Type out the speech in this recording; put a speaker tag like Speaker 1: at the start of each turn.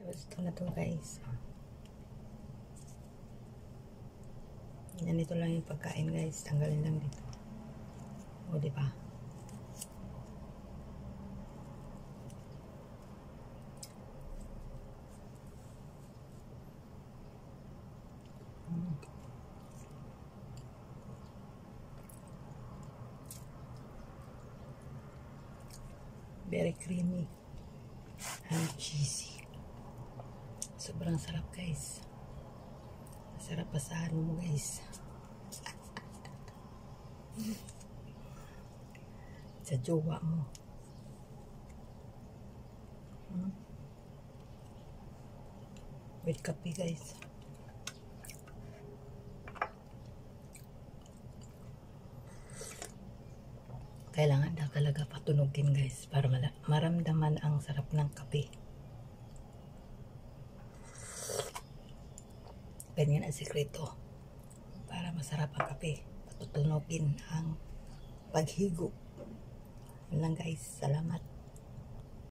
Speaker 1: Gusto na to guys. Ganito lang yung pagkain guys. Tanggalin lang dito. O diba? Very creamy and cheesy. Sobrang sarap guys. Sarap pa sa ano mo guys. Sa jowa mo. With kape guys. Kailangan daw talaga patunogin guys para maramdaman ang sarap ng kape. Ganyan ang sikreto para masarap ang kape. Patutunogin ang paghigo. Yun lang guys. Salamat.